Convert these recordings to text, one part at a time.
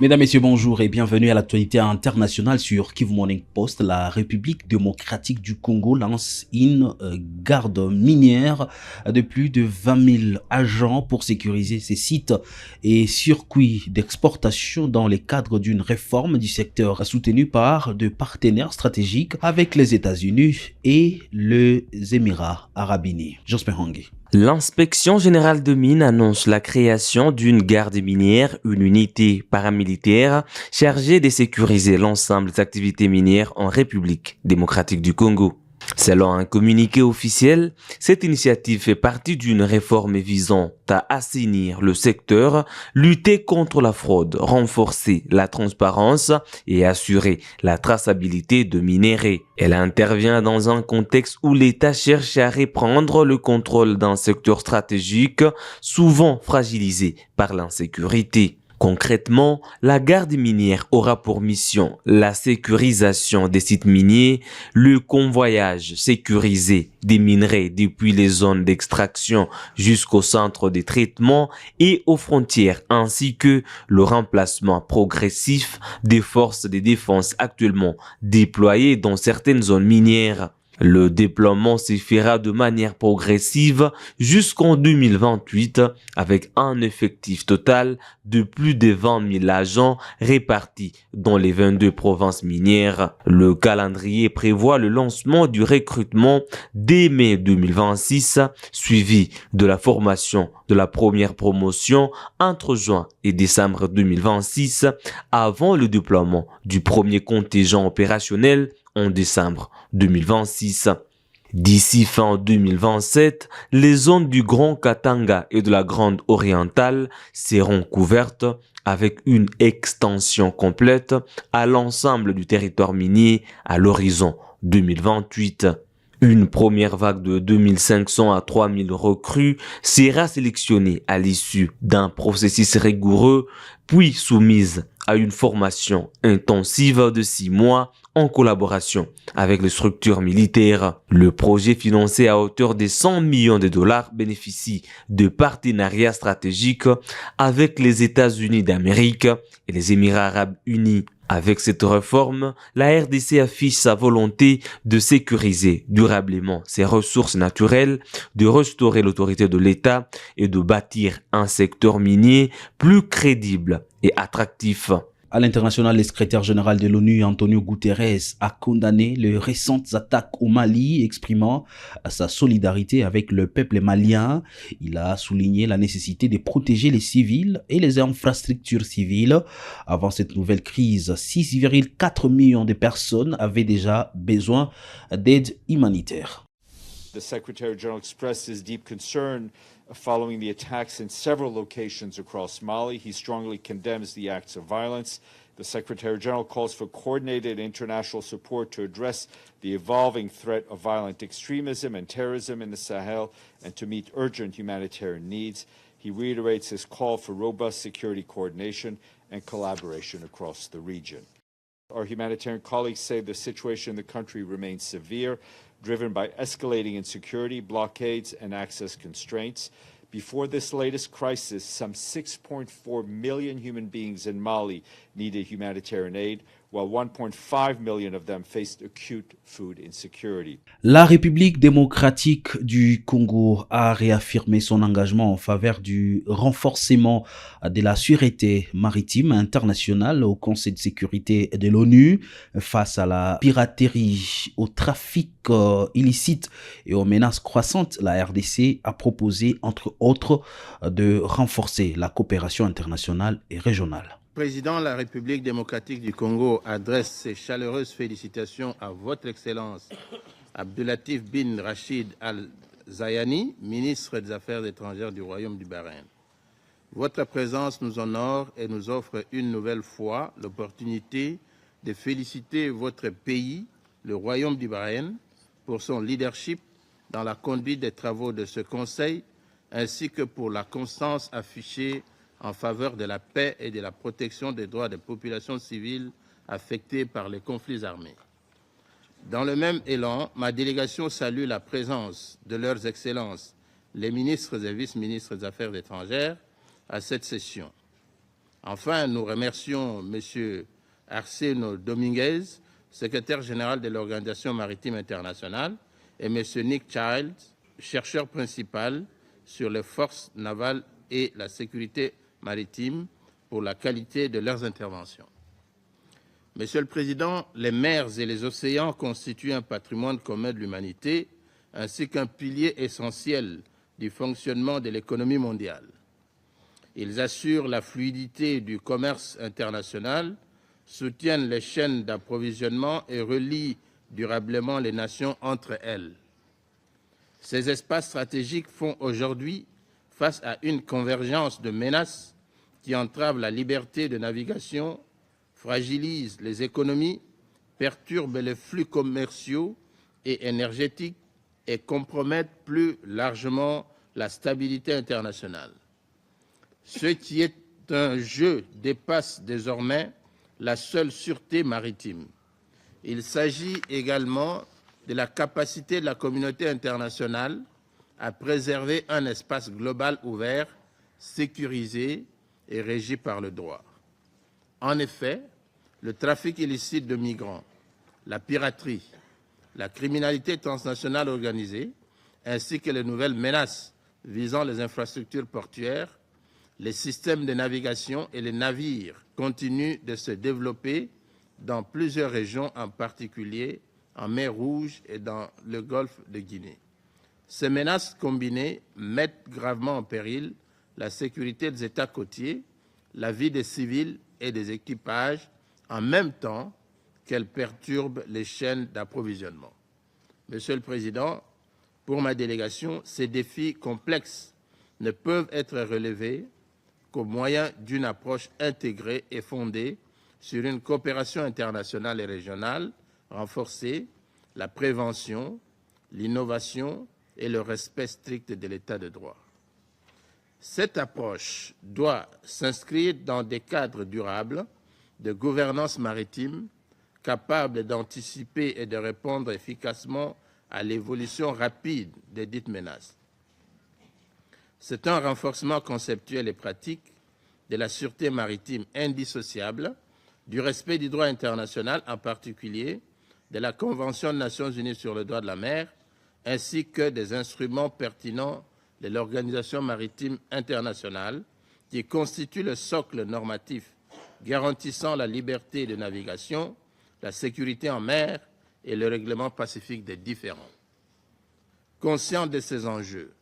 Mesdames, Messieurs, bonjour et bienvenue à l'actualité internationale sur Kivu Morning Post. La République démocratique du Congo lance une garde minière de plus de 20 000 agents pour sécuriser ses sites et circuits d'exportation dans le cadre d'une réforme du secteur soutenue par de partenaires stratégiques avec les États-Unis et les Émirats arabes unis. Jospin Hangi. L'inspection générale de mines annonce la création d'une garde minière, une unité paramilitaire chargée de sécuriser l'ensemble des activités minières en République démocratique du Congo. Selon un communiqué officiel, cette initiative fait partie d'une réforme visant à assainir le secteur, lutter contre la fraude, renforcer la transparence et assurer la traçabilité de minéraux. Elle intervient dans un contexte où l'État cherche à reprendre le contrôle d'un secteur stratégique souvent fragilisé par l'insécurité. Concrètement, la garde minière aura pour mission la sécurisation des sites miniers, le convoyage sécurisé des minerais depuis les zones d'extraction jusqu'au centre de traitement et aux frontières, ainsi que le remplacement progressif des forces de défense actuellement déployées dans certaines zones minières. Le déploiement se fera de manière progressive jusqu'en 2028 avec un effectif total de plus de 20 000 agents répartis dans les 22 provinces minières. Le calendrier prévoit le lancement du recrutement dès mai 2026, suivi de la formation de la première promotion entre juin et décembre 2026 avant le déploiement du premier contingent opérationnel en décembre 2026. D'ici fin 2027, les zones du Grand Katanga et de la Grande Orientale seront couvertes avec une extension complète à l'ensemble du territoire minier à l'horizon 2028. Une première vague de 2500 à 3000 recrues sera sélectionnée à l'issue d'un processus rigoureux, puis soumise à une formation intensive de 6 mois en collaboration avec les structures militaires. Le projet financé à hauteur de 100 millions de dollars bénéficie de partenariats stratégiques avec les États-Unis d'Amérique et les Émirats arabes unis. Avec cette réforme, la RDC affiche sa volonté de sécuriser durablement ses ressources naturelles, de restaurer l'autorité de l'État et de bâtir un secteur minier plus crédible et attractif. À l'international, le secrétaire général de l'ONU, Antonio Guterres, a condamné les récentes attaques au Mali, exprimant sa solidarité avec le peuple malien. Il a souligné la nécessité de protéger les civils et les infrastructures civiles. Avant cette nouvelle crise, 6,4 millions de personnes avaient déjà besoin d'aide humanitaire. The Secretary General expressed his deep concern following the attacks in several locations across Mali. He strongly condemns the acts of violence. The Secretary General calls for coordinated international support to address the evolving threat of violent extremism and terrorism in the Sahel and to meet urgent humanitarian needs. He reiterates his call for robust security coordination and collaboration across the region. Our humanitarian colleagues say the situation in the country remains severe, driven by escalating insecurity, blockades, and access constraints. Before this latest crisis, some 6.4 million human beings in Mali needed humanitarian aid, while 1.5 million of them faced acute food insecurity. La République démocratique du Congo a réaffirmé son engagement en faveur du renforcement de la sûreté maritime internationale au Conseil de sécurité de l'ONU face à la piraterie, au trafic illicite et aux menaces croissantes. La RDC a proposé, entre autres, de renforcer la coopération internationale et régionale. Le président de la République démocratique du Congo adresse ses chaleureuses félicitations à votre Excellence Abdulatif bin Rachid Al-Zayani, ministre des Affaires étrangères du Royaume du Bahreïn. Votre présence nous honore et nous offre une nouvelle fois l'opportunité de féliciter votre pays, le Royaume du Bahreïn, pour son leadership dans la conduite des travaux de ce Conseil, ainsi que pour la constance affichée en faveur de la paix et de la protection des droits des populations civiles affectées par les conflits armés. Dans le même élan, ma délégation salue la présence de leurs excellences, les ministres et vice-ministres des Affaires étrangères, à cette session. Enfin, nous remercions M. Arsenio Dominguez, secrétaire général de l'Organisation maritime internationale, et M. Nick Childs, chercheur principal sur les forces navales et la sécurité maritime, pour la qualité de leurs interventions. Monsieur le Président, les mers et les océans constituent un patrimoine commun de l'humanité, ainsi qu'un pilier essentiel du fonctionnement de l'économie mondiale. Ils assurent la fluidité du commerce international, soutiennent les chaînes d'approvisionnement et relient durablement les nations entre elles. Ces espaces stratégiques font aujourd'hui face à une convergence de menaces qui entravent la liberté de navigation, fragilisent les économies, perturbent les flux commerciaux et énergétiques et compromettent plus largement la stabilité internationale. Ce qui est un jeu dépasse désormais la seule sûreté maritime. Il s'agit également de la capacité de la communauté internationale à préserver un espace global ouvert, sécurisé et régi par le droit. En effet, le trafic illicite de migrants, la piraterie, la criminalité transnationale organisée, ainsi que les nouvelles menaces visant les infrastructures portuaires, les systèmes de navigation et les navires continuent de se développer dans plusieurs régions, en particulier en mer Rouge et dans le golfe de Guinée. Ces menaces combinées mettent gravement en péril la sécurité des États côtiers, la vie des civils et des équipages, en même temps qu'elles perturbent les chaînes d'approvisionnement. Monsieur le Président, pour ma délégation, ces défis complexes ne peuvent être relevés qu'au moyen d'une approche intégrée et fondée sur une coopération internationale et régionale renforcée, la prévention, l'innovation et le respect strict de l'état de droit. Cette approche doit s'inscrire dans des cadres durables de gouvernance maritime capables d'anticiper et de répondre efficacement à l'évolution rapide des dites menaces. C'est un renforcement conceptuel et pratique de la sûreté maritime indissociable du respect du droit international, en particulier de la Convention des Nations Unies sur le droit de la mer, ainsi que des instruments pertinents de l'Organisation maritime internationale, qui constitue le socle normatif garantissant la liberté de navigation, la sécurité en mer et le règlement pacifique des différends. Conscient de ces enjeux,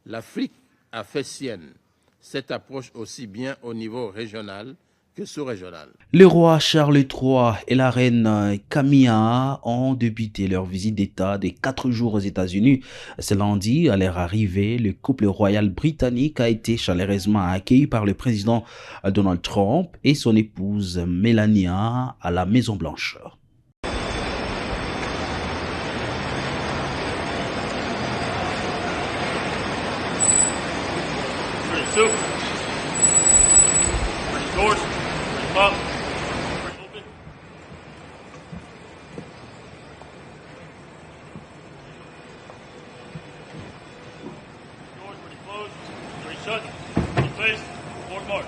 l'Afrique a fait sienne cette approche aussi bien au niveau régional que sous-régional. Le roi Charles III et la reine Camilla ont débuté leur visite d'État de 4 jours aux États-Unis. Ce lundi, à leur arrivée, le couple royal britannique a été chaleureusement accueilli par le président Donald Trump et son épouse Melania à la Maison-Blanche. Doors, up, doors open. Doors pretty closed, pretty shut, pretty placed, forward march.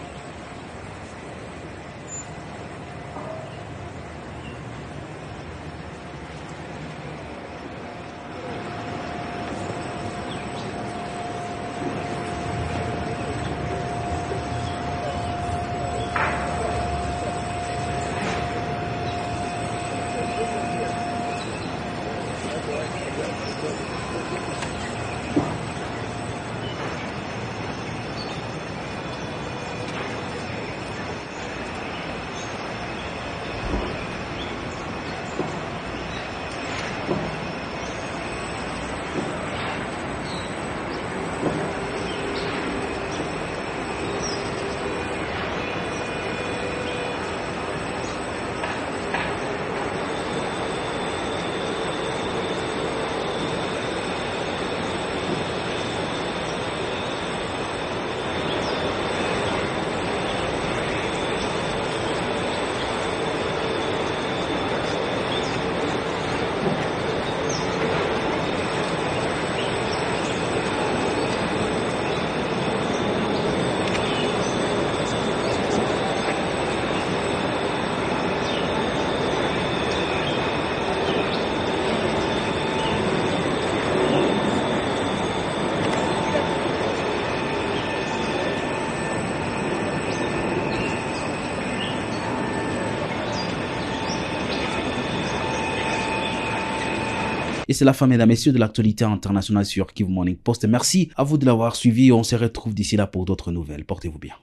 Et c'est la fin, mesdames et messieurs, de l'actualité internationale sur Kivu Morning Post. Merci à vous de l'avoir suivi. On se retrouve d'ici là pour d'autres nouvelles. Portez-vous bien.